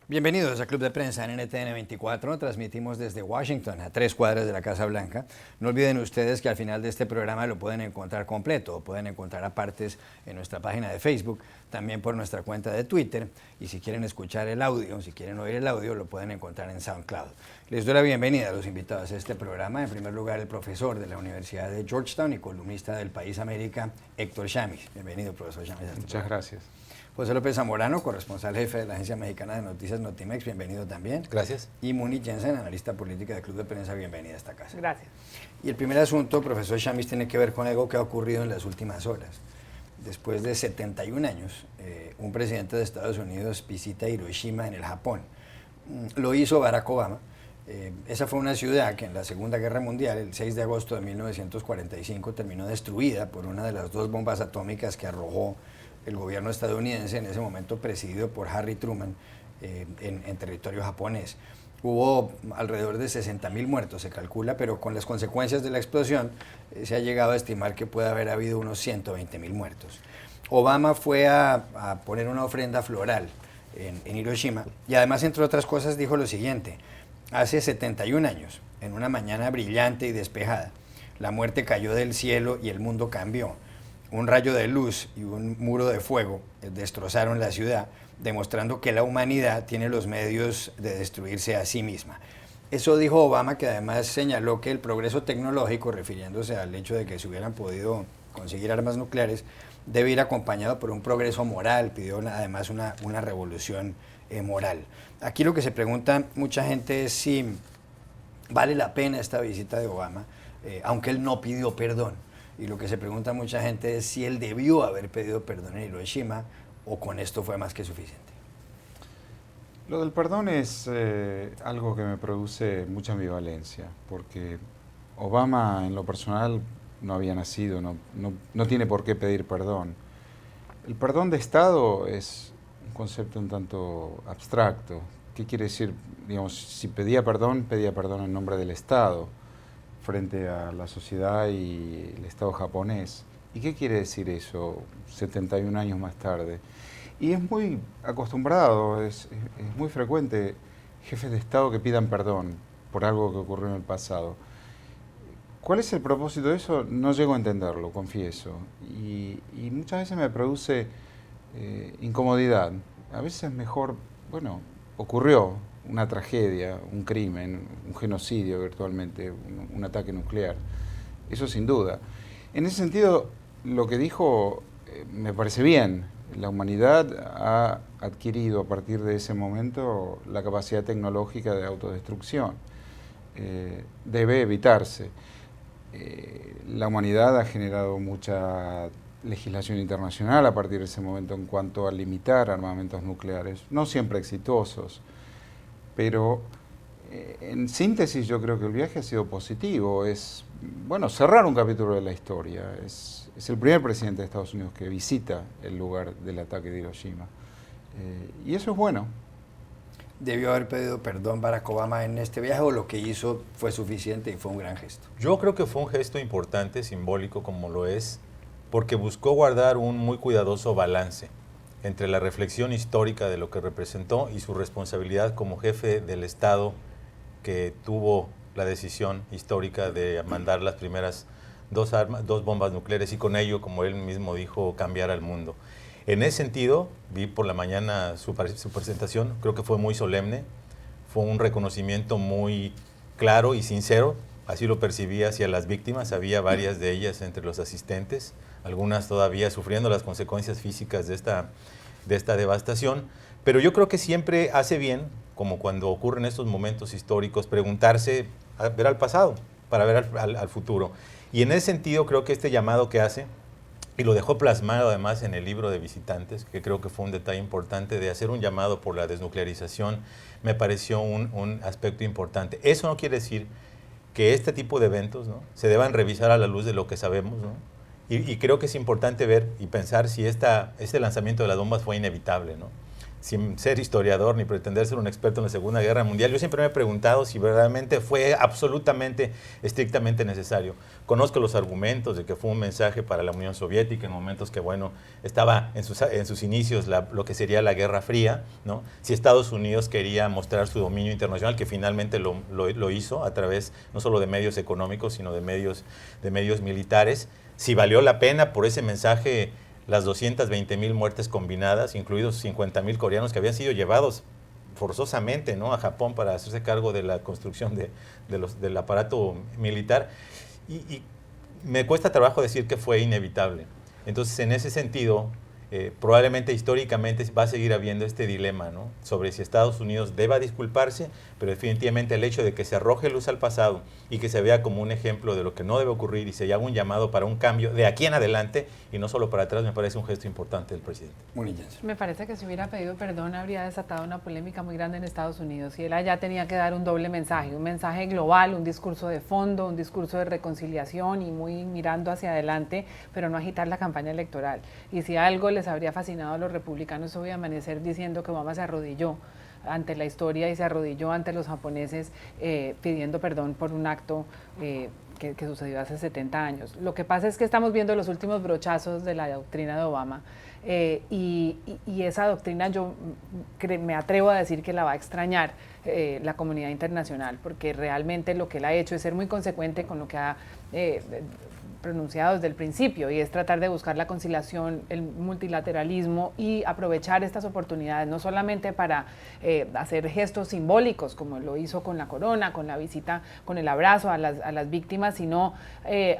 Bienvenidos a Club de Prensa en NTN 24. Transmitimos desde Washington, a 3 cuadras de la Casa Blanca. No olviden ustedes que al final de este programa lo pueden encontrar completo, o pueden encontrar a partes en nuestra página de Facebook, también por nuestra cuenta de Twitter. Y si quieren escuchar el audio, si quieren oír el audio, lo pueden encontrar en SoundCloud. Les doy la bienvenida a los invitados a este programa. En primer lugar, el profesor de la Universidad de Georgetown y columnista del País América, Héctor Chamiz. Bienvenido, profesor Chamiz. Muchas gracias. José López Zamorano, corresponsal jefe de la Agencia Mexicana de Noticias Notimex, bienvenido también. Gracias. Y Muni Jensen, analista política del Club de Prensa, bienvenida a esta casa. Gracias. Y el primer asunto, profesor Chamiz, tiene que ver con algo que ha ocurrido en las últimas horas. Después de 71 años, un presidente de Estados Unidos visita Hiroshima en el Japón. Lo hizo Barack Obama. Esa fue una ciudad que en la Segunda Guerra Mundial, el 6 de agosto de 1945, terminó destruida por una de las 2 bombas atómicas que arrojó el gobierno estadounidense, en ese momento presidido por Harry Truman, en territorio japonés. Hubo alrededor de 60.000 muertos, se calcula, pero con las consecuencias de la explosión se ha llegado a estimar que puede haber habido unos 120.000 muertos. Obama fue a poner una ofrenda floral en Hiroshima y además, entre otras cosas, dijo lo siguiente: hace 71 años, en una mañana brillante y despejada, la muerte cayó del cielo y el mundo cambió. Un rayo de luz y un muro de fuego destrozaron la ciudad, demostrando que la humanidad tiene los medios de destruirse a sí misma. Eso dijo Obama, que además señaló que el progreso tecnológico, refiriéndose al hecho de que se hubieran podido conseguir armas nucleares, debe ir acompañado por un progreso moral. Pidió además una revolución moral. Aquí lo que se pregunta mucha gente es si vale la pena esta visita de Obama, aunque él no pidió perdón. Y lo que se pregunta mucha gente es si él debió haber pedido perdón en Hiroshima o con esto fue más que suficiente. Lo del perdón es algo que me produce mucha ambivalencia, porque Obama en lo personal no había nacido, no tiene por qué pedir perdón. El perdón de Estado es un concepto un tanto abstracto. ¿Qué quiere decir? Digamos, si pedía perdón en nombre del Estado frente a la sociedad y el Estado japonés. ¿Y qué quiere decir eso 71 años más tarde? Y es muy acostumbrado, es muy frecuente jefes de Estado que pidan perdón por algo que ocurrió en el pasado. ¿Cuál es el propósito de eso? No llego a entenderlo, confieso. Y muchas veces me produce incomodidad. A veces es mejor, bueno, ocurrió una tragedia, un crimen, un genocidio virtualmente, un ataque nuclear. Eso sin duda. En ese sentido, lo que dijo me parece bien. La humanidad ha adquirido a partir de ese momento la capacidad tecnológica de autodestrucción. Debe evitarse. La humanidad ha generado mucha legislación internacional a partir de ese momento en cuanto a limitar armamentos nucleares, no siempre exitosos. Pero en síntesis yo creo que el viaje ha sido positivo, es bueno cerrar un capítulo de la historia, es el primer presidente de Estados Unidos que visita el lugar del ataque de Hiroshima y eso es bueno. ¿Debió haber pedido perdón Barack Obama en este viaje o lo que hizo fue suficiente y fue un gran gesto? Yo creo que fue un gesto importante, simbólico como lo es, porque buscó guardar un muy cuidadoso balance entre la reflexión histórica de lo que representó y su responsabilidad como jefe del Estado que tuvo la decisión histórica de mandar las primeras 2 bombas nucleares y con ello, como él mismo dijo, cambiar al mundo. En ese sentido, vi por la mañana su presentación, creo que fue muy solemne, fue un reconocimiento muy claro y sincero, así lo percibí hacia las víctimas, había varias de ellas entre los asistentes, algunas todavía sufriendo las consecuencias físicas de esta devastación, pero yo creo que siempre hace bien, como cuando ocurren estos momentos históricos, preguntarse, ver al pasado, para ver al futuro. Y en ese sentido creo que este llamado que hace, y lo dejó plasmado además en el libro de Visitantes, que creo que fue un detalle importante de hacer un llamado por la desnuclearización, me pareció un aspecto importante. Eso no quiere decir que este tipo de eventos, ¿no?, se deban revisar a la luz de lo que sabemos, ¿no? Y creo que es importante ver y pensar si este lanzamiento de las bombas fue inevitable, ¿no? sin ser historiador ni pretender ser un experto en la Segunda Guerra Mundial, yo siempre me he preguntado si verdaderamente fue absolutamente, estrictamente necesario. Conozco los argumentos de que fue un mensaje para la Unión Soviética en momentos que, bueno, estaba en sus inicios lo que sería la Guerra Fría, ¿no? Si Estados Unidos quería mostrar su dominio internacional, que finalmente lo hizo a través no solo de medios económicos, sino de medios militares, si valió la pena por ese mensaje las 220,000 muertes combinadas, incluidos 50,000 coreanos que habían sido llevados forzosamente, ¿no?, a Japón para hacerse cargo de la construcción del aparato militar. Y me cuesta trabajo decir que fue inevitable. Entonces, en ese sentido, probablemente históricamente va a seguir habiendo este dilema, ¿no?, sobre si Estados Unidos deba disculparse, pero definitivamente el hecho de que se arroje luz al pasado y que se vea como un ejemplo de lo que no debe ocurrir y se haga un llamado para un cambio de aquí en adelante y no solo para atrás, me parece un gesto importante del presidente. Me parece que si hubiera pedido perdón habría desatado una polémica muy grande en Estados Unidos, y él allá tenía que dar un doble mensaje, un mensaje global, un discurso de fondo, un discurso de reconciliación y muy mirando hacia adelante, pero no agitar la campaña electoral. Y si algo les habría fascinado a los republicanos hoy, amanecer diciendo que Obama se arrodilló ante la historia y se arrodilló ante los japoneses pidiendo perdón por un acto que sucedió hace 70 años. Lo que pasa es que estamos viendo los últimos brochazos de la doctrina de Obama, y esa doctrina yo me atrevo a decir que la va a extrañar la comunidad internacional, porque realmente lo que él ha hecho es ser muy consecuente con lo que ha pronunciado desde el principio, y es tratar de buscar la conciliación, el multilateralismo y aprovechar estas oportunidades, no solamente para hacer gestos simbólicos, como lo hizo con la corona, con la visita, con el abrazo a las víctimas, sino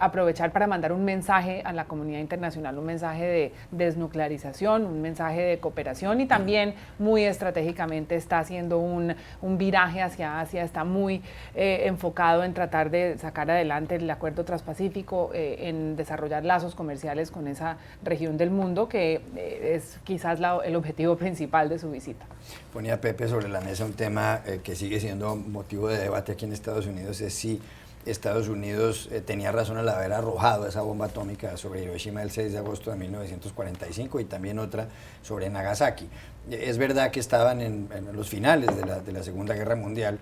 aprovechar para mandar un mensaje a la comunidad internacional, un mensaje de desnuclearización, un mensaje de cooperación, y también muy estratégicamente está haciendo un viraje hacia Asia, está muy enfocado en tratar de sacar adelante el acuerdo transpacífico, en desarrollar lazos comerciales con esa región del mundo, que es quizás el objetivo principal de su visita. Ponía Pepe sobre la mesa un tema que sigue siendo motivo de debate aquí en Estados Unidos, es si Estados Unidos tenía razón al haber arrojado esa bomba atómica sobre Hiroshima el 6 de agosto de 1945 y también otra sobre Nagasaki. Es verdad que estaban en los finales de la Segunda Guerra Mundial,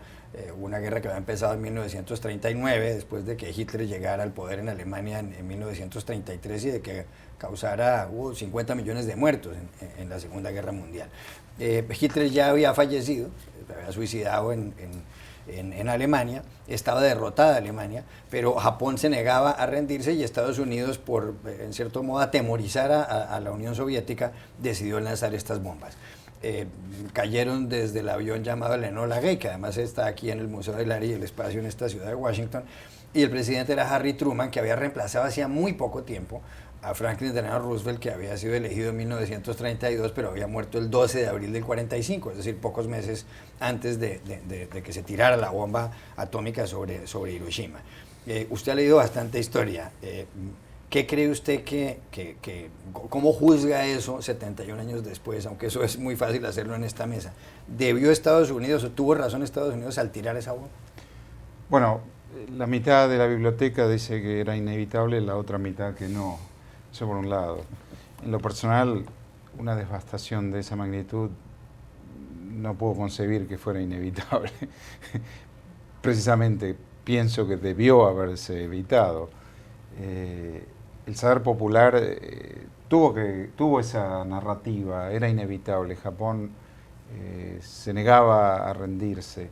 una guerra que había empezado en 1939, después de que Hitler llegara al poder en Alemania en 1933 y de que causara 50 millones de muertos en la Segunda Guerra Mundial. Hitler ya había fallecido, había suicidado en Alemania, estaba derrotada Alemania, pero Japón se negaba a rendirse y Estados Unidos, por en cierto modo atemorizar a la Unión Soviética, decidió lanzar estas bombas. Cayeron desde el avión llamado el Enola Gay, que además está aquí en el Museo del Aire y el Espacio en esta ciudad de Washington, y el presidente era Harry Truman, que había reemplazado hacía muy poco tiempo a Franklin Delano Roosevelt, que había sido elegido en 1932, pero había muerto el 12 de abril del 45, es decir, pocos meses antes de que se tirara la bomba atómica sobre Hiroshima. Usted ha leído bastante historia. ¿Qué cree usted cómo juzga eso 71 años después, aunque eso es muy fácil hacerlo en esta mesa? ¿Debió Estados Unidos o tuvo razón Estados Unidos al tirar esa bomba? Bueno, la mitad de la biblioteca dice que era inevitable, la otra mitad que no. Eso por un lado. En lo personal, una devastación de esa magnitud no puedo concebir que fuera inevitable. Precisamente pienso que debió haberse evitado. El saber popular tuvo esa narrativa, era inevitable. Japón se negaba a rendirse.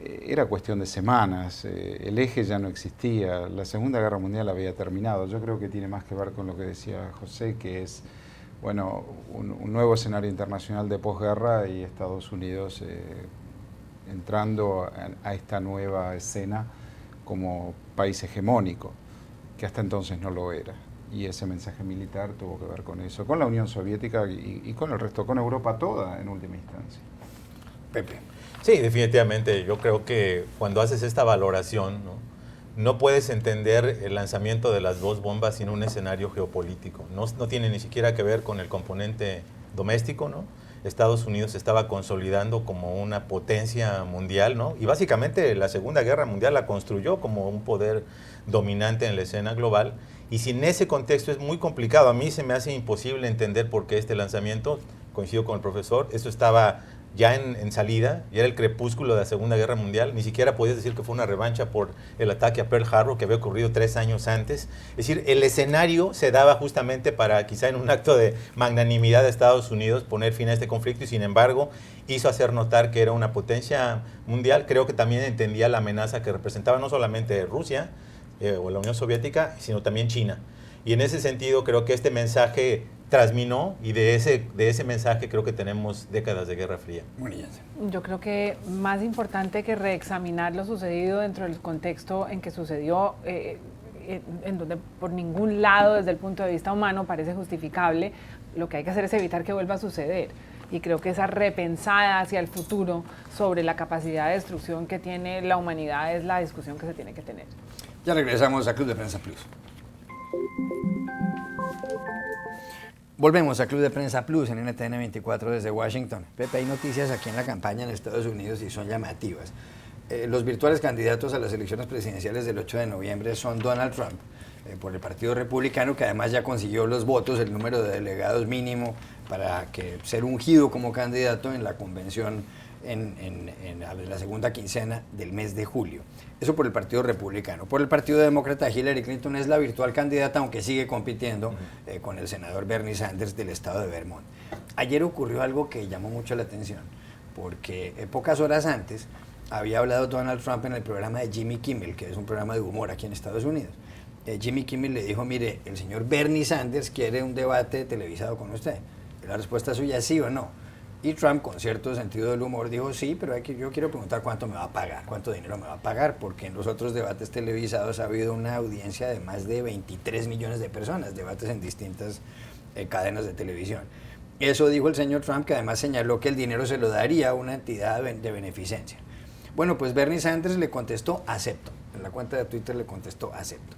Era cuestión de semanas, el eje ya no existía, la Segunda Guerra Mundial había terminado. Yo creo que tiene más que ver con lo que decía José, que es bueno, un nuevo escenario internacional de posguerra y Estados Unidos entrando a esta nueva escena como país hegemónico, que hasta entonces no lo era. Y ese mensaje militar tuvo que ver con eso, con la Unión Soviética y con el resto, con Europa toda en última instancia. Pepe. Sí, definitivamente. Yo creo que cuando haces esta valoración, no puedes entender el lanzamiento de las dos bombas sin un escenario geopolítico. No tiene ni siquiera que ver con el componente doméstico, ¿no? Estados Unidos se estaba consolidando como una potencia mundial, ¿no? Y básicamente la Segunda Guerra Mundial la construyó como un poder dominante en la escena global. Y sin ese contexto es muy complicado. A mí se me hace imposible entender por qué este lanzamiento, coincido con el profesor, eso estaba ya en salida, ya era el crepúsculo de la Segunda Guerra Mundial, ni siquiera podías decir que fue una revancha por el ataque a Pearl Harbor que había ocurrido 3 años antes. Es decir, el escenario se daba justamente para, quizá en un acto de magnanimidad de Estados Unidos, poner fin a este conflicto, y sin embargo hizo hacer notar que era una potencia mundial. Creo que también entendía la amenaza que representaba no solamente Rusia o la Unión Soviética, sino también China. Y en ese sentido creo que este mensaje trasminó, y de ese mensaje creo que tenemos décadas de Guerra Fría. Yo creo que más importante que reexaminar lo sucedido dentro del contexto en que sucedió, en donde por ningún lado desde el punto de vista humano parece justificable, lo que hay que hacer es evitar que vuelva a suceder. Y creo que esa repensada hacia el futuro sobre la capacidad de destrucción que tiene la humanidad es la discusión que se tiene que tener. Ya regresamos a Club de Prensa Plus. Volvemos a Club de Prensa Plus en NTN 24 desde Washington. Pepe, hay noticias aquí en la campaña en Estados Unidos y son llamativas. Los virtuales candidatos a las elecciones presidenciales del 8 de noviembre son Donald Trump, por el Partido Republicano, que además ya consiguió los votos, el número de delegados mínimo para ser ungido como candidato en la convención en la segunda quincena del mes de julio. Eso por el Partido Republicano. Por el Partido Demócrata, Hillary Clinton es la virtual candidata, aunque sigue compitiendo con el senador Bernie Sanders del estado de Vermont. Ayer ocurrió algo que llamó mucho la atención, porque pocas horas antes había hablado Donald Trump en el programa de Jimmy Kimmel, que es un programa de humor aquí en Estados Unidos. Jimmy Kimmel le dijo, mire, el señor Bernie Sanders quiere un debate televisado con usted. La respuesta suya es sí o no. Y Trump, con cierto sentido del humor, dijo sí, pero yo quiero preguntar cuánto me va a pagar, cuánto dinero me va a pagar, porque en los otros debates televisados ha habido una audiencia de más de 23 millones de personas, debates en distintas cadenas de televisión. Eso dijo el señor Trump, que además señaló que el dinero se lo daría a una entidad de beneficencia. Bueno, pues Bernie Sanders le contestó acepto, en la cuenta de Twitter le contestó acepto.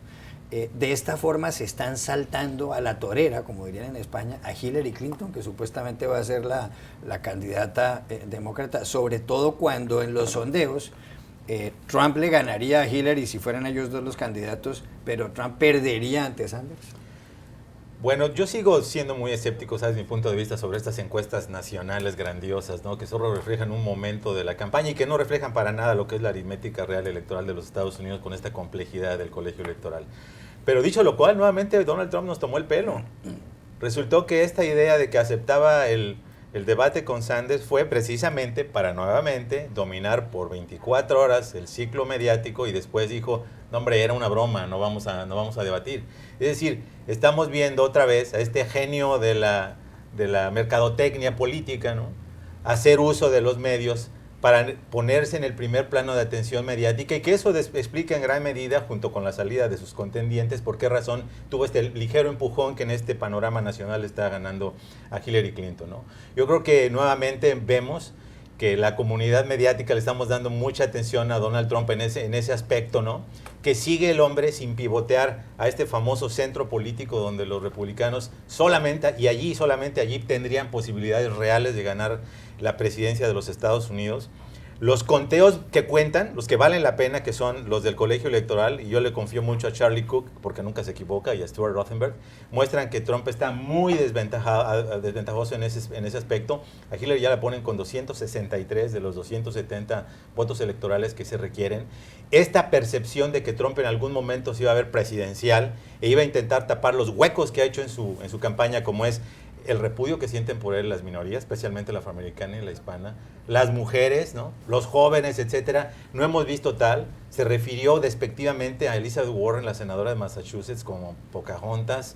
De esta forma se están saltando a la torera, como dirían en España, a Hillary Clinton, que supuestamente va a ser la candidata demócrata, sobre todo cuando en los sondeos Trump le ganaría a Hillary si fueran ellos dos los candidatos, pero Trump perdería ante Sanders. Bueno, yo sigo siendo muy escéptico, ¿sabes? Mi punto de vista sobre estas encuestas nacionales grandiosas, ¿no? Que solo reflejan un momento de la campaña y que no reflejan para nada lo que es la aritmética real electoral de los Estados Unidos con esta complejidad del colegio electoral. Pero dicho lo cual, nuevamente Donald Trump nos tomó el pelo. Resultó que esta idea de que aceptaba el debate con Sanders fue precisamente para nuevamente dominar por 24 horas el ciclo mediático, y después dijo, no hombre, era una broma, no vamos a debatir. Es decir, estamos viendo otra vez a este genio de la mercadotecnia política, ¿no? Hacer uso de los medios para ponerse en el primer plano de atención mediática, y que eso explica en gran medida, junto con la salida de sus contendientes, por qué razón tuvo este ligero empujón que en este panorama nacional está ganando a Hillary Clinton, ¿no? Yo creo que nuevamente vemos que la comunidad mediática le estamos dando mucha atención a Donald Trump en ese aspecto, ¿no? Que sigue el hombre sin pivotear a este famoso centro político donde los republicanos solamente allí tendrían posibilidades reales de ganar la presidencia de los Estados Unidos. Los conteos que cuentan, los que valen la pena, que son los del colegio electoral, y yo le confío mucho a Charlie Cook, porque nunca se equivoca, y a Stuart Rothenberg, muestran que Trump está muy desventajoso en ese aspecto. A Hillary ya la ponen con 263 de los 270 votos electorales que se requieren. Esta percepción de que Trump en algún momento se iba a ver presidencial e iba a intentar tapar los huecos que ha hecho en su campaña, como es el repudio que sienten por él las minorías, especialmente la afroamericana y la hispana, las mujeres, ¿no? Los jóvenes, etcétera. No hemos visto tal. Se refirió despectivamente a Elizabeth Warren, la senadora de Massachusetts, como Pocahontas.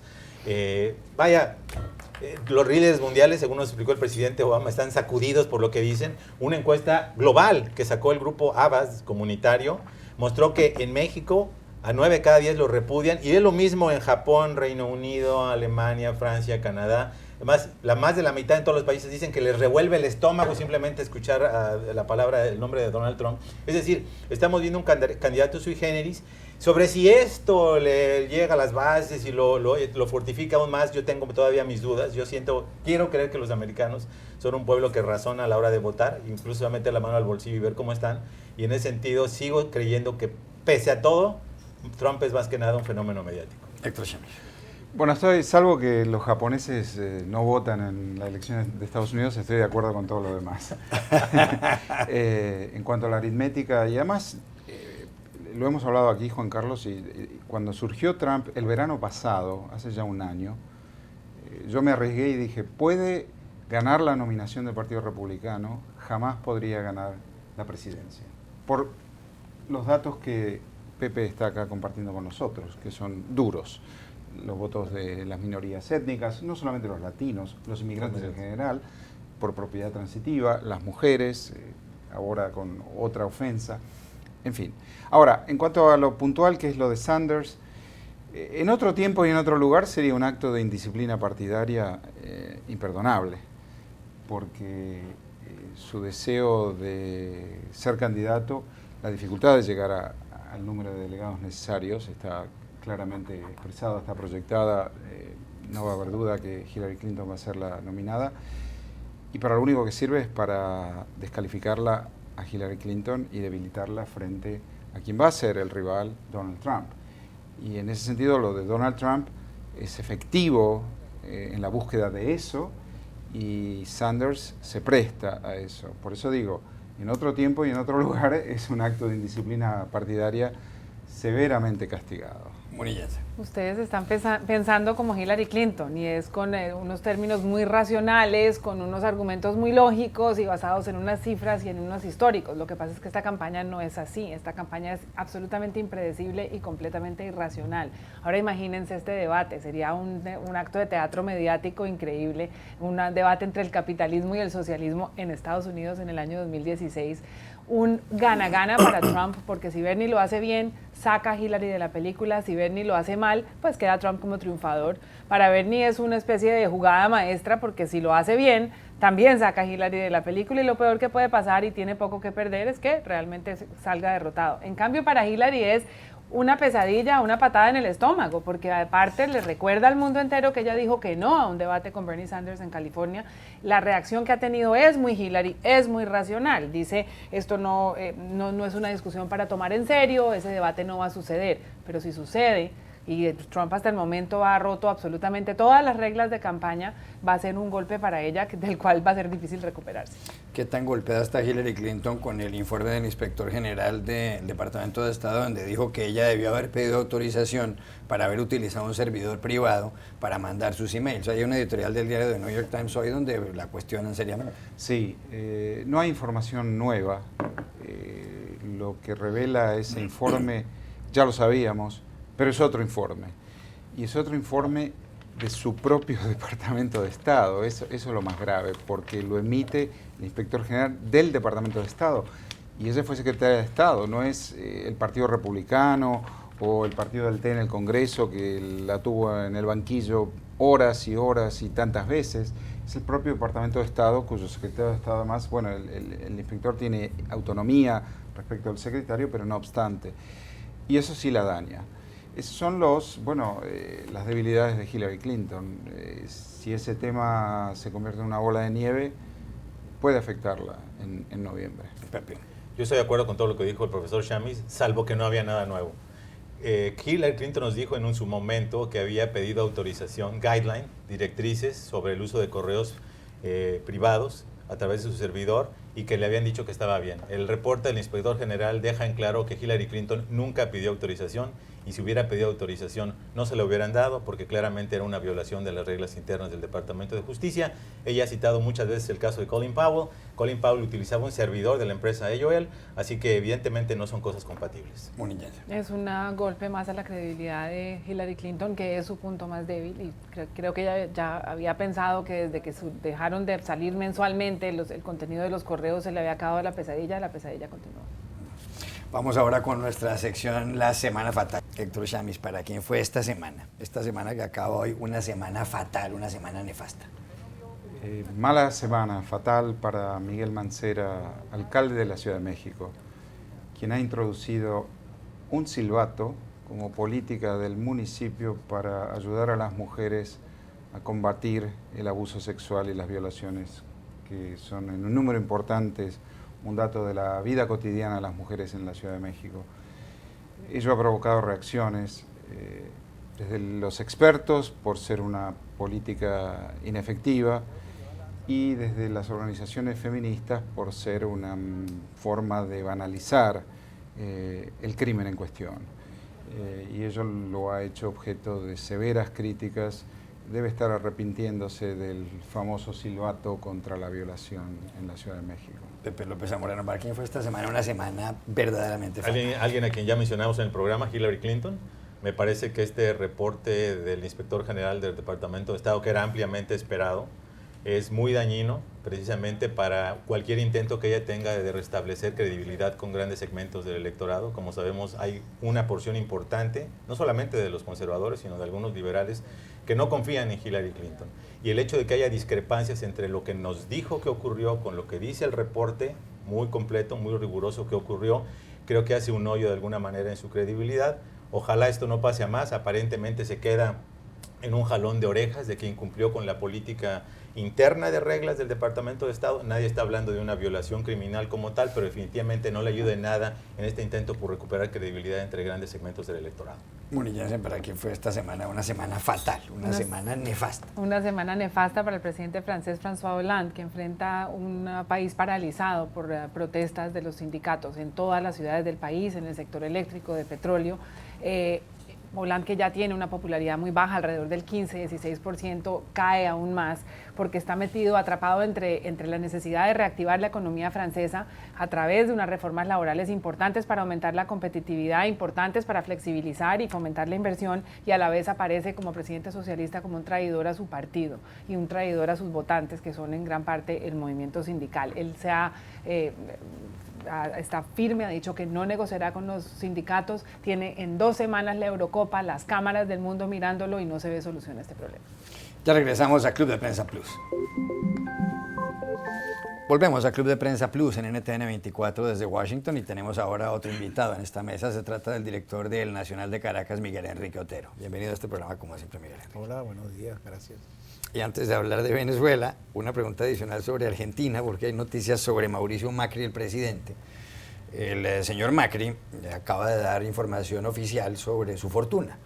Los líderes mundiales, según nos explicó el presidente Obama, están sacudidos por lo que dicen. Una encuesta global que sacó el grupo Abbas comunitario mostró que en México a 9 de cada 10 lo repudian, y es lo mismo en Japón, Reino Unido, Alemania, Francia, Canadá. Además, más de la mitad en todos los países dicen que les revuelve el estómago simplemente escuchar la palabra, el nombre de Donald Trump. Es decir, estamos viendo un candidato sui generis. Sobre si esto le llega a las bases y lo fortifica aún más, yo tengo todavía mis dudas. Quiero creer que los americanos son un pueblo que razona a la hora de votar, incluso va a meter la mano al bolsillo y ver cómo están. Y en ese sentido sigo creyendo que, pese a todo, Trump es más que nada un fenómeno mediático. Héctor Chamís. Bueno, salvo que los japoneses no votan en las elecciones de Estados Unidos, estoy de acuerdo con todo lo demás. En cuanto a la aritmética, y además, lo hemos hablado aquí, Juan Carlos, y cuando surgió Trump el verano pasado, hace ya un año, yo me arriesgué y dije, puede ganar la nominación del Partido Republicano, jamás podría ganar la presidencia. Por los datos que Pepe está acá compartiendo con nosotros, que son duros. Los votos de las minorías étnicas, no solamente los latinos, los inmigrantes en general, por propiedad transitiva, las mujeres, ahora con otra ofensa, en fin. Ahora, en cuanto a lo puntual que es lo de Sanders, en otro tiempo y en otro lugar sería un acto de indisciplina partidaria imperdonable, porque su deseo de ser candidato, la dificultad de llegar al número de delegados necesarios está claramente expresada, está proyectada, no va a haber duda que Hillary Clinton va a ser la nominada, y para lo único que sirve es para descalificarla a Hillary Clinton y debilitarla frente a quien va a ser el rival, Donald Trump. Y en ese sentido lo de Donald Trump es efectivo en la búsqueda de eso, y Sanders se presta a eso. Por eso digo, en otro tiempo y en otro lugar es un acto de indisciplina partidaria severamente castigado. Munillaz. Ustedes están pensando como Hillary Clinton, y es con unos términos muy racionales, con unos argumentos muy lógicos y basados en unas cifras y en unos históricos. Lo que pasa es que esta campaña no es así. Esta campaña es absolutamente impredecible y completamente irracional. Ahora imagínense este debate, sería un acto de teatro mediático increíble, un debate entre el capitalismo y el socialismo en Estados Unidos en el año 2016. Un gana-gana para Trump, porque si Bernie lo hace bien, saca a Hillary de la película. Si Bernie lo hace mal, pues queda Trump como triunfador. Para Bernie es una especie de jugada maestra, porque si lo hace bien, también saca a Hillary de la película, y lo peor que puede pasar, y tiene poco que perder, es que realmente salga derrotado. En cambio, para Hillary es una pesadilla, una patada en el estómago, porque aparte le recuerda al mundo entero que ella dijo que no a un debate con Bernie Sanders en California. La reacción que ha tenido es muy Hillary, es muy racional. Dice, esto no es una discusión para tomar en serio, ese debate no va a suceder. Pero si sucede, y Trump hasta el momento ha roto absolutamente todas las reglas de campaña, va a ser un golpe para ella del cual va a ser difícil recuperarse. ¿Qué tan golpeada está Hillary Clinton con el informe del inspector general del Departamento de Estado, donde dijo que ella debió haber pedido autorización para haber utilizado un servidor privado para mandar sus emails? Hay una editorial del diario The New York Times hoy donde la cuestionan seriamente. Sí, no hay información nueva. Lo que revela ese informe, ya lo sabíamos, pero es otro informe. Y es otro informe de su propio Departamento de Estado. Eso es lo más grave, porque lo emite el inspector general del Departamento de Estado. Y ese fue secretario de Estado, no es el Partido Republicano o el Partido del T en el Congreso, que la tuvo en el banquillo horas y tantas veces. Es el propio Departamento de Estado, cuyo secretario de Estado además, bueno, el inspector tiene autonomía respecto al secretario, pero no obstante. Y eso sí la daña. Esos son las debilidades de Hillary Clinton. Si ese tema se convierte en una bola de nieve, puede afectarla en noviembre. Pepe. Yo estoy de acuerdo con todo lo que dijo el profesor Chamis, salvo que no había nada nuevo. Hillary Clinton nos dijo en su momento que había pedido autorización, guideline, directrices sobre el uso de correos privados a través de su servidor, y que le habían dicho que estaba bien. El reporte del inspector general deja en claro que Hillary Clinton nunca pidió autorización, y si hubiera pedido autorización no se la hubieran dado, porque claramente era una violación de las reglas internas del Departamento de Justicia. Ella ha citado muchas veces el caso de Colin Powell. Colin Powell utilizaba un servidor de la empresa AOL, así que evidentemente no son cosas compatibles. Es un golpe más a la credibilidad de Hillary Clinton, que es su punto más débil, y creo que ella ya había pensado que desde que dejaron de salir mensualmente el contenido de los correos se le había acabado la pesadilla continúa. Vamos ahora con nuestra sección La Semana Fatal. Héctor Chamis, ¿para quién fue esta semana? Esta semana que acaba hoy, una semana fatal, una semana nefasta. Mala semana, fatal para Miguel Mancera, alcalde de la Ciudad de México, quien ha introducido un silbato como política del municipio para ayudar a las mujeres a combatir el abuso sexual y las violaciones, que son en un número importante, un dato de la vida cotidiana de las mujeres en la Ciudad de México. Ello ha provocado reacciones desde los expertos por ser una política inefectiva y desde las organizaciones feministas por ser una forma de banalizar el crimen en cuestión. Y ello lo ha hecho objeto de severas críticas. Debe estar arrepintiéndose del famoso silbato contra la violación en la Ciudad de México. Pepe López Zamorano, ¿para quién fue esta semana? Una semana verdaderamente fatal. Alguien a quien ya mencionamos en el programa, Hillary Clinton. Me parece que este reporte del inspector general del Departamento de Estado, que era ampliamente esperado, es muy dañino precisamente para cualquier intento que ella tenga de restablecer credibilidad con grandes segmentos del electorado. Como sabemos, hay una porción importante, no solamente de los conservadores, sino de algunos liberales, que no confían en Hillary Clinton. Y el hecho de que haya discrepancias entre lo que nos dijo que ocurrió con lo que dice el reporte, muy completo, muy riguroso que ocurrió, creo que hace un hoyo de alguna manera en su credibilidad. Ojalá esto no pase a más. Aparentemente se queda en un jalón de orejas de que incumplió con la política interna de reglas del Departamento de Estado. Nadie está hablando de una violación criminal como tal, pero definitivamente no le ayuda en nada en este intento por recuperar credibilidad entre grandes segmentos del electorado. Muni Jensen, ¿para quién fue esta semana? Una semana fatal, una semana nefasta. Una semana nefasta para el presidente francés François Hollande, que enfrenta un país paralizado por protestas de los sindicatos en todas las ciudades del país, en el sector eléctrico, de petróleo. Hollande, que ya tiene una popularidad muy baja, alrededor del 15-16%, cae aún más porque está metido, atrapado entre la necesidad de reactivar la economía francesa a través de unas reformas laborales importantes para aumentar la competitividad, importantes para flexibilizar y fomentar la inversión, y a la vez aparece como presidente socialista como un traidor a su partido y un traidor a sus votantes, que son en gran parte el movimiento sindical. Él está firme, ha dicho que no negociará con los sindicatos, tiene en 2 semanas la Eurocopa, las cámaras del mundo mirándolo y no se ve solución a este problema. Ya regresamos a Club de Prensa Plus. Volvemos a Club de Prensa Plus en NTN 24 desde Washington y tenemos ahora otro invitado en esta mesa. Se trata del director del Nacional de Caracas, Miguel Enrique Otero. Bienvenido a este programa, como siempre, Miguel Enrique. Hola, buenos días, gracias. Y antes de hablar de Venezuela, una pregunta adicional sobre Argentina, porque hay noticias sobre Mauricio Macri, el presidente. El señor Macri acaba de dar información oficial sobre su fortuna.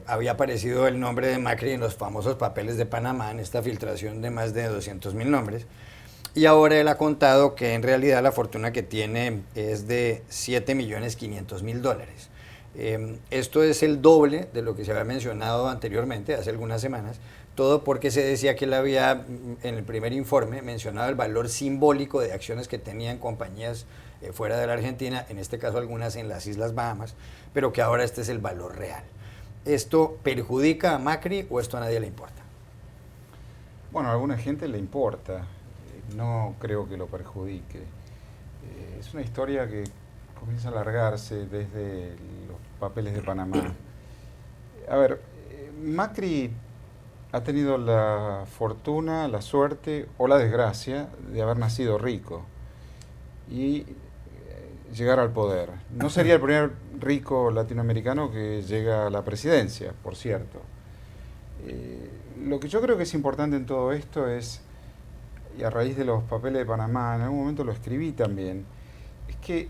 Había aparecido el nombre de Macri en los famosos papeles de Panamá, en esta filtración de más de 200.000 nombres. Y ahora él ha contado que en realidad la fortuna que tiene es de $7.500.000. Esto es el doble de lo que se había mencionado anteriormente, hace algunas semanas, todo porque se decía que él había, en el primer informe, mencionado el valor simbólico de acciones que tenían compañías fuera de la Argentina, en este caso algunas en las Islas Bahamas, pero que ahora este es el valor real. ¿Esto perjudica a Macri o esto a nadie le importa? Bueno, a alguna gente le importa, no creo que lo perjudique. Es una historia que comienza a alargarse desde los papeles de Panamá. A ver, Macri ha tenido la fortuna, la suerte o la desgracia de haber nacido rico y llegar al poder. No sería el primer rico latinoamericano que llega a la presidencia, por cierto. Lo que yo creo que es importante en todo esto es, y a raíz de los papeles de Panamá, en algún momento lo escribí también, es que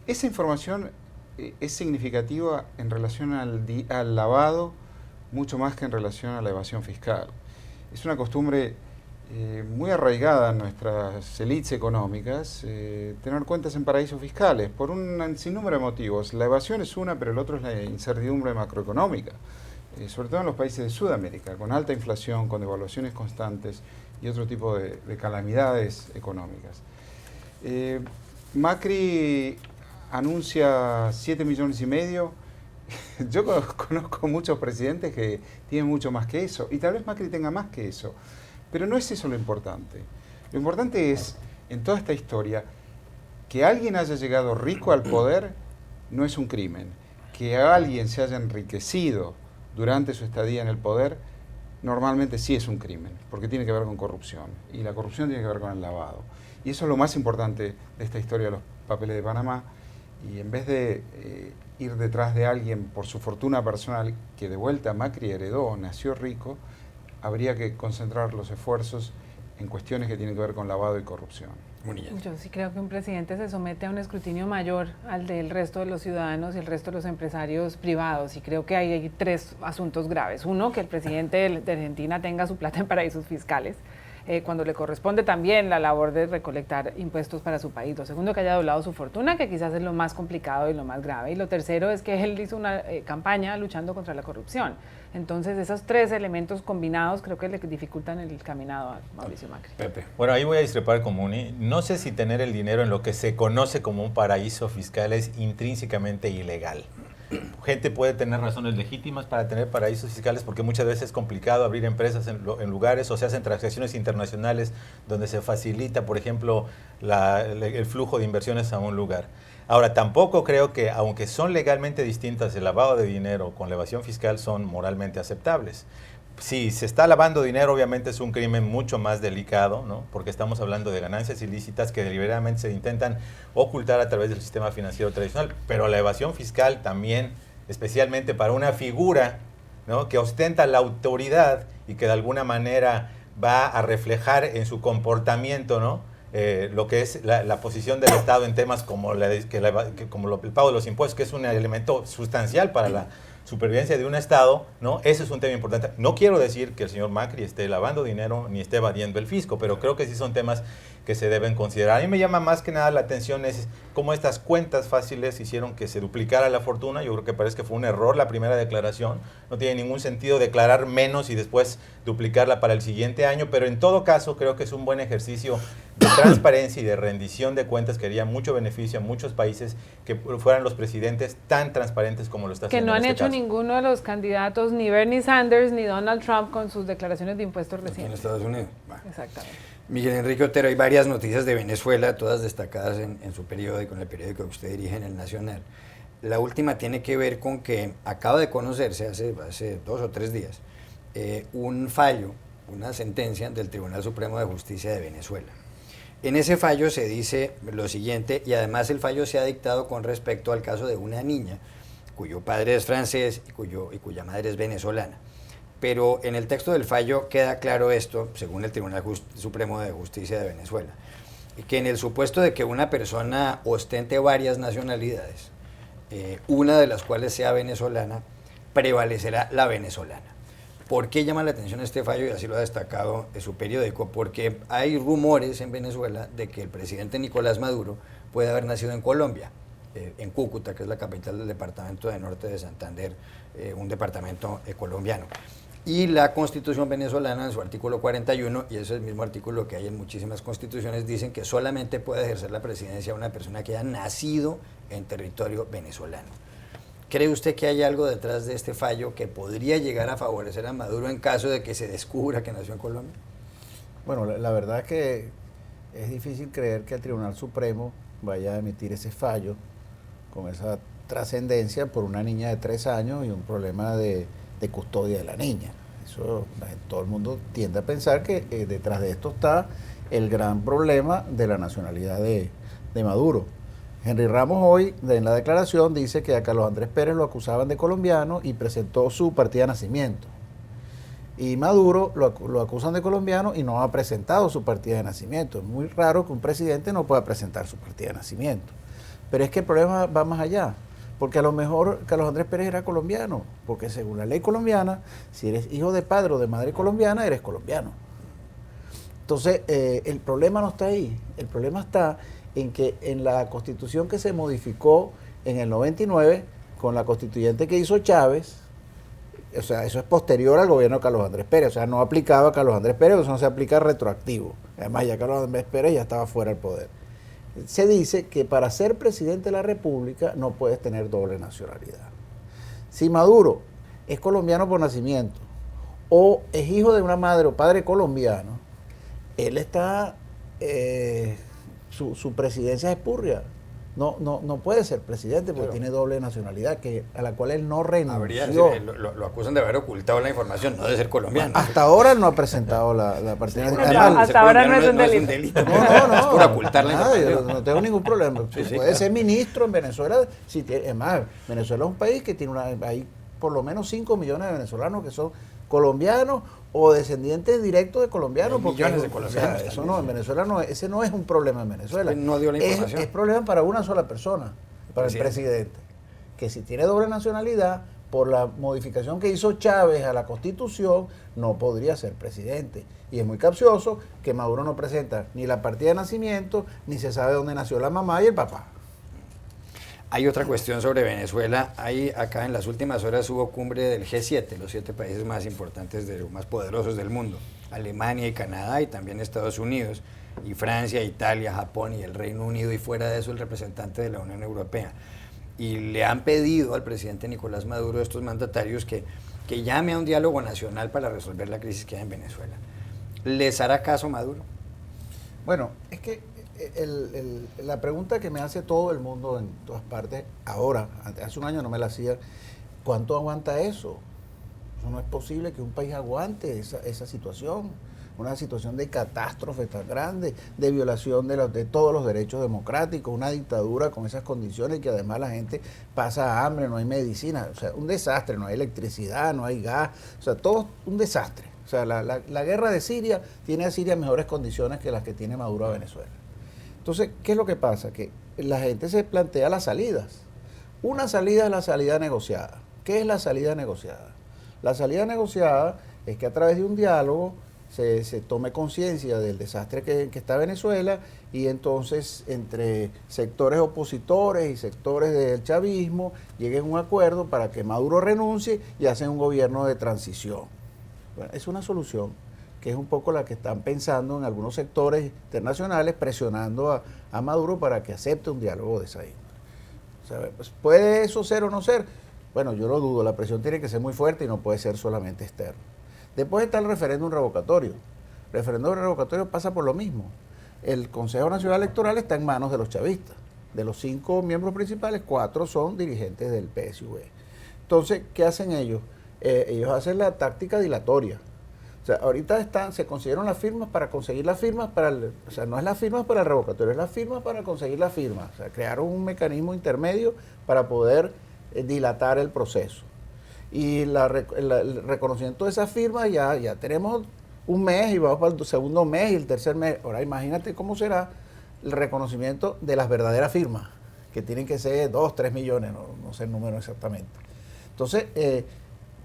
esa información es significativa en relación al lavado, mucho más que en relación a la evasión fiscal. Es una costumbre muy arraigada en nuestras élites económicas, tener cuentas en paraísos fiscales, por un sinnúmero de motivos. La evasión es una, pero el otro es la incertidumbre macroeconómica, sobre todo en los países de Sudamérica, con alta inflación, con devaluaciones constantes y otro tipo de calamidades económicas. Macri anuncia 7,5 millones. Yo conozco muchos presidentes que tienen mucho más que eso, y tal vez Macri tenga más que eso, pero no es eso lo importante. Lo importante es, en toda esta historia, que alguien haya llegado rico al poder no es un crimen. Que alguien se haya enriquecido durante su estadía en el poder, normalmente sí es un crimen, porque tiene que ver con corrupción, y la corrupción tiene que ver con el lavado. Y eso es lo más importante de esta historia de los papeles de Panamá, y en vez de ir detrás de alguien por su fortuna personal, que de vuelta Macri heredó, nació rico, habría que concentrar los esfuerzos en cuestiones que tienen que ver con lavado y corrupción. Yo sí creo que un presidente se somete a un escrutinio mayor al del resto de los ciudadanos y el resto de los empresarios privados, y creo que hay 3 asuntos graves. Uno, que el presidente de Argentina tenga su plata en paraísos fiscales, cuando le corresponde también la labor de recolectar impuestos para su país. Lo segundo, que haya doblado su fortuna, que quizás es lo más complicado y lo más grave. Y lo tercero es que él hizo una campaña luchando contra la corrupción. Entonces, esos 3 elementos combinados creo que le dificultan el caminado a Mauricio Macri. Pepe. Bueno, ahí voy a discrepar con Muni. No sé si tener el dinero en lo que se conoce como un paraíso fiscal es intrínsecamente ilegal. Gente puede tener razones legítimas para tener paraísos fiscales, porque muchas veces es complicado abrir empresas en lugares, o se hacen transacciones internacionales donde se facilita, por ejemplo, el flujo de inversiones a un lugar. Ahora, tampoco creo que, aunque son legalmente distintas, el lavado de dinero con la evasión fiscal son moralmente aceptables. Si se está lavando dinero, obviamente es un crimen mucho más delicado, ¿no? Porque estamos hablando de ganancias ilícitas que deliberadamente se intentan ocultar a través del sistema financiero tradicional. Pero la evasión fiscal también, especialmente para una figura, ¿no?, que ostenta la autoridad y que de alguna manera va a reflejar en su comportamiento, ¿no?, lo que es la posición del Estado en temas como, el pago de los impuestos, que es un elemento sustancial para la supervivencia de un Estado, ¿no? Ese es un tema importante. No quiero decir que el señor Macri esté lavando dinero ni esté evadiendo el fisco, pero creo que sí son temas que se deben considerar. A mí me llama más que nada la atención es cómo estas cuentas fáciles hicieron que se duplicara la fortuna. Yo creo que parece que fue un error la primera declaración. No tiene ningún sentido declarar menos y después duplicarla para el siguiente año, pero en todo caso creo que es un buen ejercicio de transparencia y de rendición de cuentas que haría mucho beneficio a muchos países que fueran los presidentes tan transparentes como lo está haciendo. Que no han hecho caso. Ninguno de los candidatos, ni Bernie Sanders ni Donald Trump, con sus declaraciones de impuestos recientes. En Estados Unidos. Bueno. Exactamente. Miguel Enrique Otero, hay varias noticias de Venezuela, todas destacadas en su periódico, en el periódico que usted dirige, en El Nacional. La última tiene que ver con que acaba de conocerse hace 2 o 3 días un fallo, una sentencia del Tribunal Supremo de Justicia de Venezuela. En ese fallo se dice lo siguiente, y además el fallo se ha dictado con respecto al caso de una niña cuyo padre es francés y cuya madre es venezolana. Pero en el texto del fallo queda claro esto, según el Tribunal Supremo de Justicia de Venezuela, que en el supuesto de que una persona ostente varias nacionalidades, una de las cuales sea venezolana, prevalecerá la venezolana. ¿Por qué llama la atención este fallo? Y así lo ha destacado su periódico. Porque hay rumores en Venezuela de que el presidente Nicolás Maduro puede haber nacido en Colombia, en Cúcuta, que es la capital del departamento de Norte de Santander, un departamento colombiano. Y la Constitución venezolana, en su artículo 41, y ese es el mismo artículo que hay en muchísimas constituciones, dicen que solamente puede ejercer la presidencia una persona que haya nacido en territorio venezolano. ¿Cree usted que hay algo detrás de este fallo que podría llegar a favorecer a Maduro en caso de que se descubra que nació en Colombia? Bueno, la verdad es que es difícil creer que el Tribunal Supremo vaya a emitir ese fallo con esa trascendencia por una niña de 3 años y un problema de custodia de la niña. Eso, todo el mundo tiende a pensar que detrás de esto está el gran problema de la nacionalidad de Maduro. Henry Ramos hoy, en la declaración, dice que a Carlos Andrés Pérez lo acusaban de colombiano y presentó su partida de nacimiento. Y Maduro lo acusan de colombiano y no ha presentado su partida de nacimiento. Es muy raro que un presidente no pueda presentar su partida de nacimiento. Pero es que el problema va más allá. Porque a lo mejor Carlos Andrés Pérez era colombiano, porque según la ley colombiana, si eres hijo de padre o de madre colombiana, eres colombiano. Entonces, el problema no está ahí, el problema está en que en la Constitución que se modificó en el 99, con la constituyente que hizo Chávez, o sea, eso es posterior al gobierno de Carlos Andrés Pérez, o sea, no aplicaba a Carlos Andrés Pérez, eso no se aplica retroactivo. Además, ya Carlos Andrés Pérez ya estaba fuera del poder. Se dice que para ser presidente de la República no puedes tener doble nacionalidad. Si Maduro es colombiano por nacimiento o es hijo de una madre o padre colombiano, él está, su presidencia es espurria. No puede ser presidente porque tiene doble nacionalidad a la cual él no renunció. Lo acusan de haber ocultado la información, no de ser colombiano. Hasta ahora él no ha presentado la partida de nacimiento. Hasta ahora no es un delito. No. Es por ocultar la información. Yo no tengo ningún problema. Sí, puede ser ministro en Venezuela. Es más, Venezuela es un país que tiene hay por lo menos 5 millones de venezolanos que son colombianos o descendientes directos de colombianos. Hay millones de colombianos. O sea, eso no, en Venezuela no, ese no es un problema en Venezuela. No dio la información. Es problema para una sola persona, para el presidente. Que si tiene doble nacionalidad, por la modificación que hizo Chávez a la Constitución, no podría ser presidente. Y es muy capcioso que Maduro no presenta ni la partida de nacimiento, ni se sabe dónde nació la mamá y el papá. Hay otra cuestión sobre Venezuela. Acá en las últimas horas hubo cumbre del G7, los 7 países más importantes, más poderosos del mundo. Alemania y Canadá y también Estados Unidos, y Francia, Italia, Japón y el Reino Unido, y fuera de eso el representante de la Unión Europea. Y le han pedido al presidente Nicolás Maduro, estos mandatarios, que llame a un diálogo nacional para resolver la crisis que hay en Venezuela. ¿Les hará caso Maduro? Bueno, es que la pregunta que me hace todo el mundo en todas partes, ahora, hace un año no me la hacía, ¿cuánto aguanta eso? Eso no es posible que un país aguante esa situación, una situación de catástrofe tan grande, de violación de todos los derechos democráticos, una dictadura con esas condiciones que además la gente pasa hambre, no hay medicina, o sea, un desastre, no hay electricidad, no hay gas, o sea, todo un desastre. O sea, la guerra de Siria tiene a Siria mejores condiciones que las que tiene Maduro a Venezuela. Entonces, ¿qué es lo que pasa? Que la gente se plantea las salidas. Una salida es la salida negociada. ¿Qué es la salida negociada? La salida negociada es que a través de un diálogo se tome conciencia del desastre que está Venezuela y entonces entre sectores opositores y sectores del chavismo lleguen a un acuerdo para que Maduro renuncie y hacen un gobierno de transición. Bueno, es una solución que es un poco la que están pensando en algunos sectores internacionales, presionando a Maduro para que acepte un diálogo de esa índole. O sea, pues, ¿puede eso ser o no ser? Bueno, yo lo dudo, la presión tiene que ser muy fuerte y no puede ser solamente externa. Después está el referéndum revocatorio. El referéndum revocatorio pasa por lo mismo. El Consejo Nacional Electoral está en manos de los chavistas. De los 5 miembros principales, 4 son dirigentes del PSUV. Entonces, ¿qué hacen ellos? Ellos hacen la táctica dilatoria. O sea, ahorita se consiguieron las firmas para conseguir las firmas o sea, no es las firmas para el revocatorio, es las firmas para conseguir las firmas. O sea, crearon un mecanismo intermedio para poder dilatar el proceso. Y el reconocimiento de esas firmas ya tenemos un mes y vamos para el segundo mes y el tercer mes. Ahora imagínate cómo será el reconocimiento de las verdaderas firmas, que tienen que ser 2, 3 millones, no sé el número exactamente. Entonces, ¿qué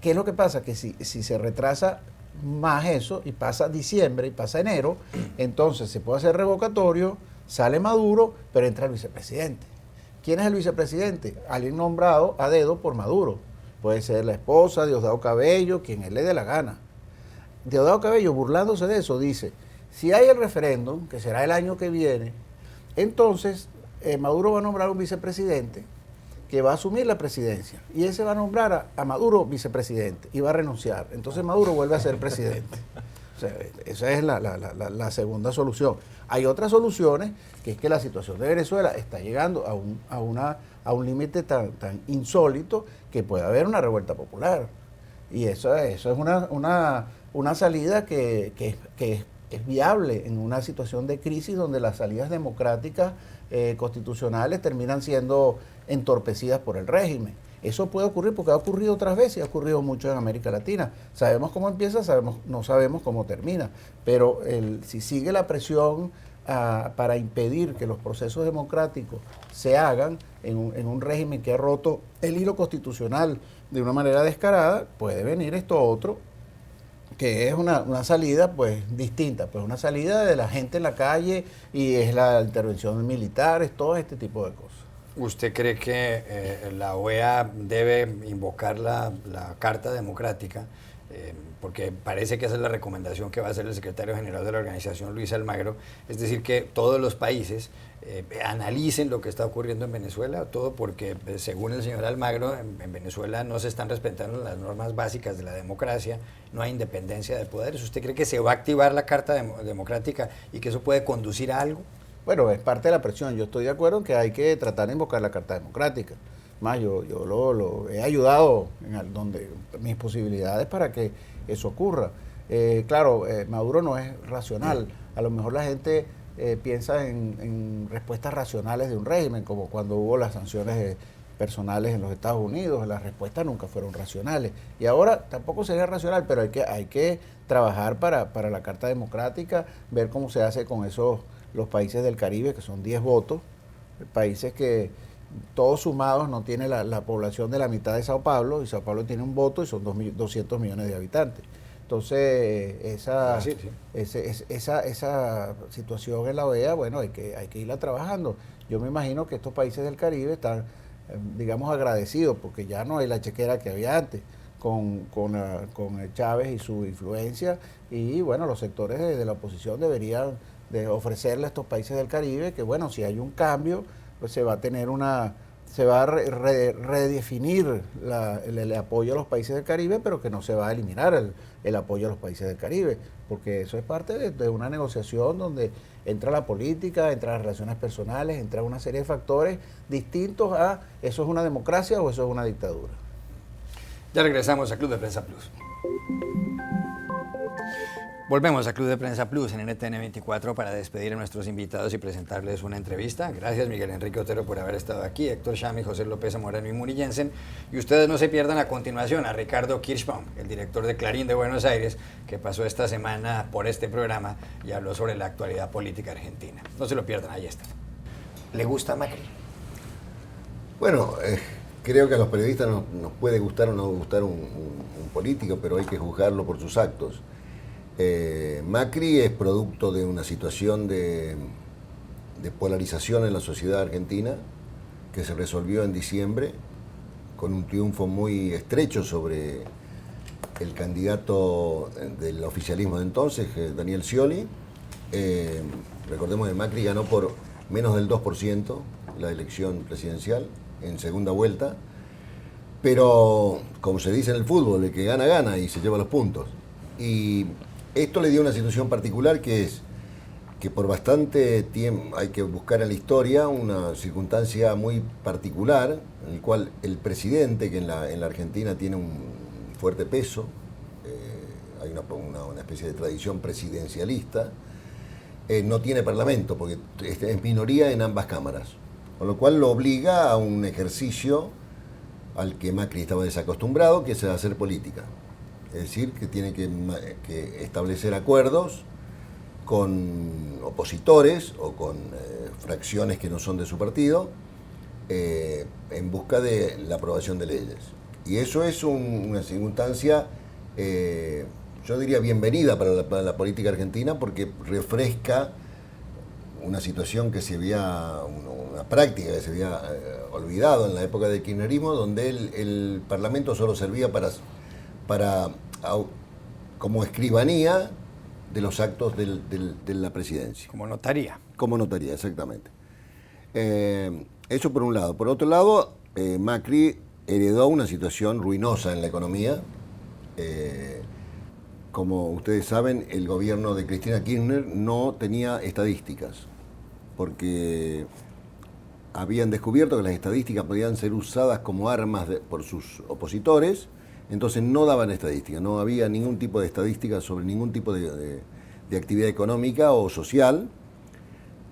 es lo que pasa? Que si se retrasa más eso y pasa diciembre y pasa enero, entonces se puede hacer revocatorio, sale Maduro, pero entra el vicepresidente. ¿Quién es el vicepresidente? Alguien nombrado a dedo por Maduro. Puede ser la esposa, Diosdado Cabello, quien él le dé la gana. Diosdado Cabello, burlándose de eso, dice, si hay el referéndum, que será el año que viene, entonces Maduro va a nombrar un vicepresidente que va a asumir la presidencia. Y ese va a nombrar a Maduro vicepresidente y va a renunciar. Entonces Maduro vuelve a ser presidente. O sea, esa es la segunda solución. Hay otras soluciones, que es que la situación de Venezuela está llegando a un límite tan insólito que puede haber una revuelta popular. Y eso es una salida que es viable en una situación de crisis donde las salidas democráticas constitucionales terminan siendo entorpecidas por el régimen. Eso puede ocurrir porque ha ocurrido otras veces y ha ocurrido mucho en América Latina. Sabemos cómo empieza, no sabemos cómo termina, pero si sigue la presión para impedir que los procesos democráticos se hagan en un régimen que ha roto el hilo constitucional de una manera descarada, puede venir esto otro, que es una salida pues distinta, pues una salida de la gente en la calle y es la intervención militar, es todo este tipo de cosas. ¿Usted cree que la OEA debe invocar la Carta Democrática? Porque parece que esa es la recomendación que va a hacer el secretario general de la organización, Luis Almagro, es decir, que todos los países analicen lo que está ocurriendo en Venezuela, todo porque según el señor Almagro, en Venezuela no se están respetando las normas básicas de la democracia, no hay independencia de poderes. ¿Usted cree que se va a activar la Carta Democrática y que eso puede conducir a algo? Bueno, es parte de la presión. Yo estoy de acuerdo en que hay que tratar de invocar la Carta Democrática. Más, yo lo he ayudado donde mis posibilidades para que eso ocurra. Claro, Maduro no es racional. A lo mejor la gente piensa en respuestas racionales de un régimen, como cuando hubo las sanciones personales en los Estados Unidos, las respuestas nunca fueron racionales. Y ahora tampoco sería racional, pero hay que trabajar para la Carta Democrática, ver cómo se hace con los países del Caribe, que son 10 votos, países que todos sumados no tienen la población de la mitad de Sao Paulo, y Sao Paulo tiene un voto y son 200 millones de habitantes. Entonces, esa situación en la OEA, bueno, hay que irla trabajando. Yo me imagino que estos países del Caribe están, digamos, agradecidos, porque ya no hay la chequera que había antes, con Chávez y su influencia, y bueno, los sectores de la oposición deberían de ofrecerle a estos países del Caribe que, bueno, si hay un cambio, pues se va a redefinir el apoyo a los países del Caribe, pero que no se va a eliminar el apoyo a los países del Caribe, porque eso es parte de una negociación donde entra la política, entra las relaciones personales, entra una serie de factores distintos a eso es una democracia o eso es una dictadura. Ya regresamos a Club de Prensa Plus. Volvemos a Club de Prensa Plus en NTN 24 para despedir a nuestros invitados y presentarles una entrevista. Gracias Miguel Enrique Otero por haber estado aquí, Héctor Chami, José López Zamorano y Muri Jensen. Y ustedes no se pierdan a continuación a Ricardo Kirschbaum, el director de Clarín de Buenos Aires, que pasó esta semana por este programa y habló sobre la actualidad política argentina. No se lo pierdan, ahí está. ¿Le gusta Macri? Bueno, creo que a los periodistas nos puede gustar o no gustar un político, pero hay que juzgarlo por sus actos. Macri es producto de una situación de polarización en la sociedad argentina que se resolvió en diciembre con un triunfo muy estrecho sobre el candidato del oficialismo de entonces, Daniel Scioli. Recordemos que Macri ganó por menos del 2% la elección presidencial en segunda vuelta, pero como se dice en el fútbol, el que gana, gana y se lleva los puntos. Y esto le dio una situación particular que es que por bastante tiempo hay que buscar en la historia una circunstancia muy particular en el cual el presidente, que en la Argentina tiene un fuerte peso, hay una especie de tradición presidencialista, no tiene parlamento porque es minoría en ambas cámaras, con lo cual lo obliga a un ejercicio al que Macri estaba desacostumbrado, que es hacer política. Es decir, que tiene que establecer acuerdos con opositores o con fracciones que no son de su partido en busca de la aprobación de leyes. Y eso es una circunstancia, yo diría, bienvenida para la política argentina porque refresca una situación que se había, una práctica que se había olvidado en la época del kirchnerismo, donde el Parlamento solo servía como escribanía de los actos de la presidencia. Como notaría. Como notaría, exactamente. Eso por un lado. Por otro lado, Macri heredó una situación ruinosa en la economía. Como ustedes saben, el gobierno de Cristina Kirchner no tenía estadísticas, porque habían descubierto que las estadísticas podían ser usadas como armas por sus opositores. Entonces no daban estadísticas, no había ningún tipo de estadística sobre ningún tipo de actividad económica o social.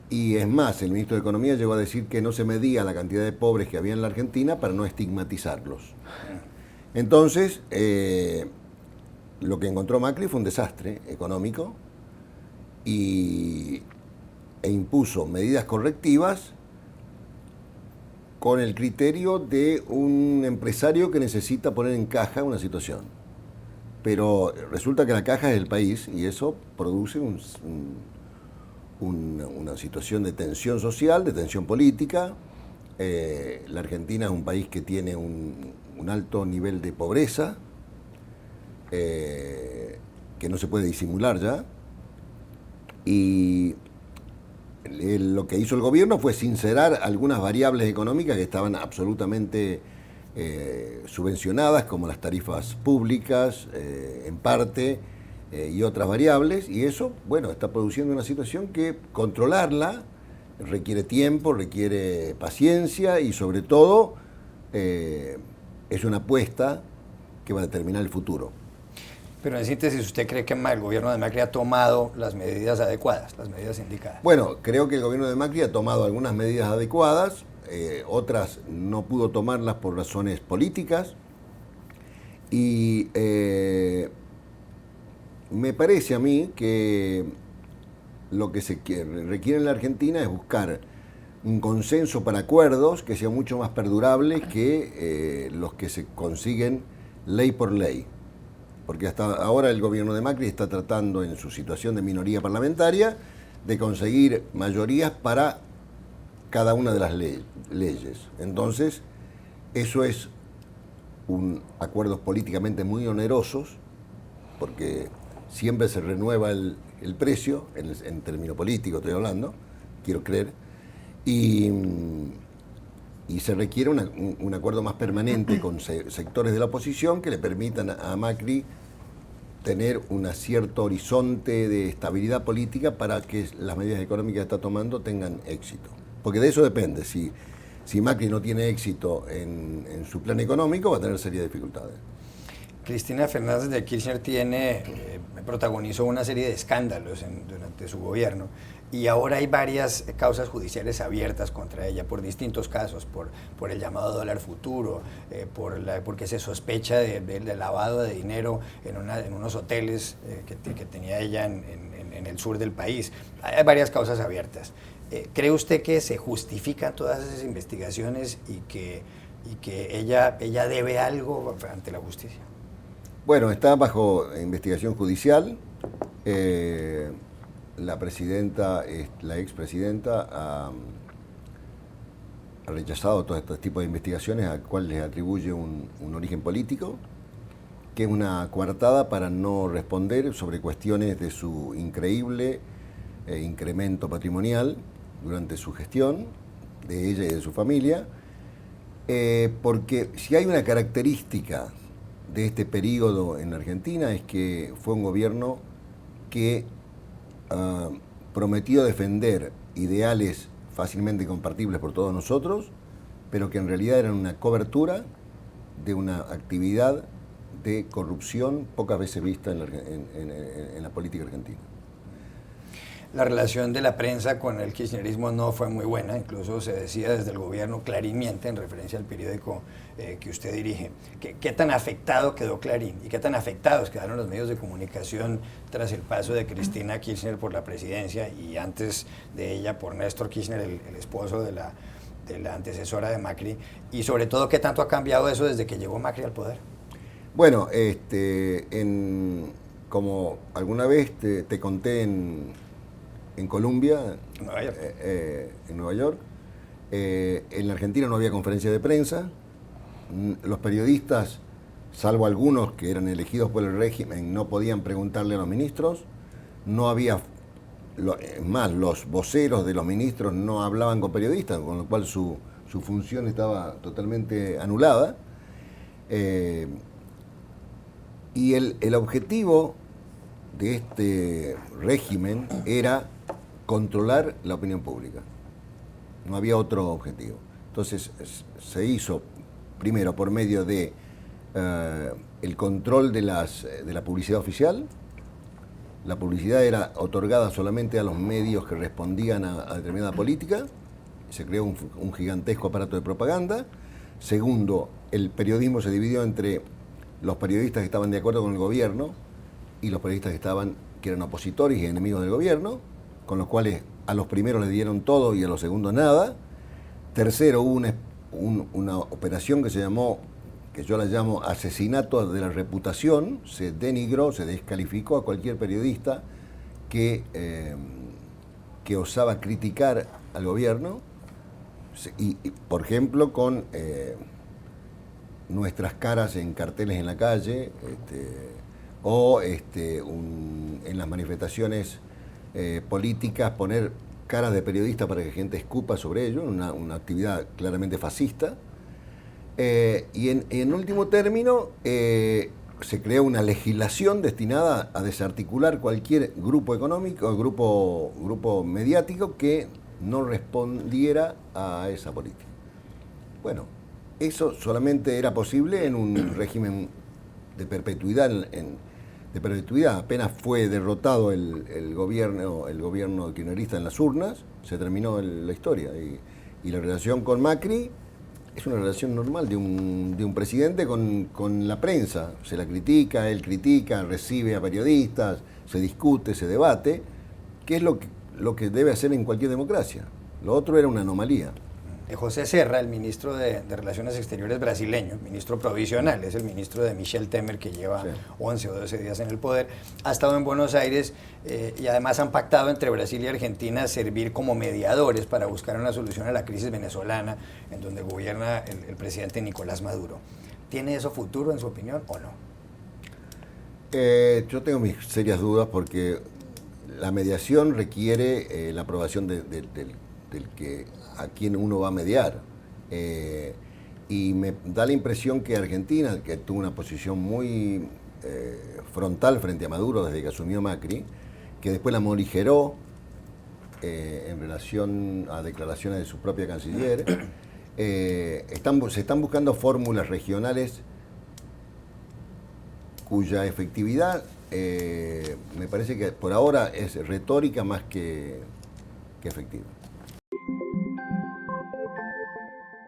Y es más, el ministro de Economía llegó a decir que no se medía la cantidad de pobres que había en la Argentina para no estigmatizarlos. Entonces, lo que encontró Macri fue un desastre económico e impuso medidas correctivas con el criterio de un empresario que necesita poner en caja una situación. Pero resulta que la caja es el país y eso produce una situación de tensión social, de tensión política. La Argentina es un país que tiene un alto nivel de pobreza, que no se puede disimular ya. Y lo que hizo el gobierno fue sincerar algunas variables económicas que estaban absolutamente subvencionadas, como las tarifas públicas, en parte, y otras variables, y eso, bueno, está produciendo una situación que controlarla requiere tiempo, requiere paciencia y sobre todo es una apuesta que va a determinar el futuro. Pero en síntesis, ¿usted cree que el gobierno de Macri ha tomado las medidas adecuadas, las medidas indicadas? Bueno, creo que el gobierno de Macri ha tomado algunas medidas adecuadas, otras no pudo tomarlas por razones políticas, y me parece a mí que lo que se requiere en la Argentina es buscar un consenso para acuerdos que sea mucho más perdurable que los que se consiguen ley por ley. Porque hasta ahora el gobierno de Macri está tratando, en su situación de minoría parlamentaria, de conseguir mayorías para cada una de las leyes. Entonces, eso es acuerdos políticamente muy onerosos, porque siempre se renueva el precio, en términos políticos estoy hablando, quiero creer, y se requiere un acuerdo más permanente con sectores de la oposición que le permitan a Macri tener un cierto horizonte de estabilidad política para que las medidas económicas que está tomando tengan éxito. Porque de eso depende. Si Macri no tiene éxito en su plan económico, va a tener serias dificultades. Cristina Fernández de Kirchner protagonizó una serie de escándalos durante su gobierno, y ahora hay varias causas judiciales abiertas contra ella por distintos casos, por el llamado dólar futuro, porque se sospecha de lavado de dinero en unos hoteles que tenía ella en el sur del país. Hay varias causas abiertas. ¿Cree usted que se justifican todas esas investigaciones y que ella debe algo ante la justicia? Bueno, está bajo investigación judicial. La expresidenta ha rechazado todo este tipo de investigaciones a cuales le atribuye un origen político, que es una coartada para no responder sobre cuestiones de su increíble incremento patrimonial durante su gestión, de ella y de su familia, porque si hay una característica de este periodo en Argentina es que fue un gobierno que prometió defender ideales fácilmente compartibles por todos nosotros, pero que en realidad eran una cobertura de una actividad de corrupción pocas veces vista en la política argentina. La relación de la prensa con el kirchnerismo no fue muy buena, incluso se decía desde el gobierno Clarín miente, en referencia al periódico que usted dirige. ¿Qué tan afectado quedó Clarín y qué tan afectados quedaron los medios de comunicación tras el paso de Cristina Kirchner por la presidencia y antes de ella por Néstor Kirchner, el esposo de la antecesora de Macri? Y sobre todo, ¿qué tanto ha cambiado eso desde que llegó Macri al poder? Bueno, como alguna vez te conté en Colombia, en Nueva York, en la Argentina no había conferencia de prensa, los periodistas, salvo algunos que eran elegidos por el régimen, no podían preguntarle a los ministros, no había, es más, los voceros de los ministros no hablaban con periodistas, con lo cual su función estaba totalmente anulada, y el objetivo de este régimen era controlar la opinión pública. No había otro objetivo. Entonces se hizo primero por medio de el control de la publicidad oficial. La publicidad era otorgada solamente a los medios que respondían a determinada política. Se creó un gigantesco aparato de propaganda. Segundo, el periodismo se dividió entre los periodistas que estaban de acuerdo con el gobierno y los periodistas que eran opositores y enemigos del gobierno, con los cuales a los primeros les dieron todo y a los segundos nada. Tercero, hubo una operación que se llamó, que yo la llamo asesinato de la reputación. Se denigró, se descalificó a cualquier periodista que osaba criticar al gobierno, y por ejemplo con nuestras caras en carteles en la calle, en las manifestaciones políticas, poner caras de periodistas para que gente escupa sobre ello, una actividad claramente fascista. Y en último término, se creó una legislación destinada a desarticular cualquier grupo económico, grupo mediático que no respondiera a esa política. Bueno, eso solamente era posible en un régimen de perpetuidad de perpetuidad. Apenas fue derrotado el gobierno kirchnerista en las urnas, se terminó la historia. Y la relación con Macri es una relación normal de un presidente con la prensa. Se la critica, él critica, recibe a periodistas, se discute, se debate, que es lo que debe hacer en cualquier democracia. Lo otro era una anomalía. José Serra, el ministro de Relaciones Exteriores brasileño, ministro provisional, es el ministro de Michel Temer, que lleva 11 o 12 días en el poder, ha estado en Buenos Aires y además han pactado entre Brasil y Argentina servir como mediadores para buscar una solución a la crisis venezolana, en donde gobierna el presidente Nicolás Maduro. ¿Tiene eso futuro, en su opinión, o no? Yo tengo mis serias dudas porque la mediación requiere la aprobación del que a quien uno va a mediar. Y me da la impresión que Argentina, que tuvo una posición muy frontal frente a Maduro desde que asumió Macri, que después la morigeró en relación a declaraciones de su propia canciller, se están buscando fórmulas regionales cuya efectividad me parece que por ahora es retórica más que efectiva.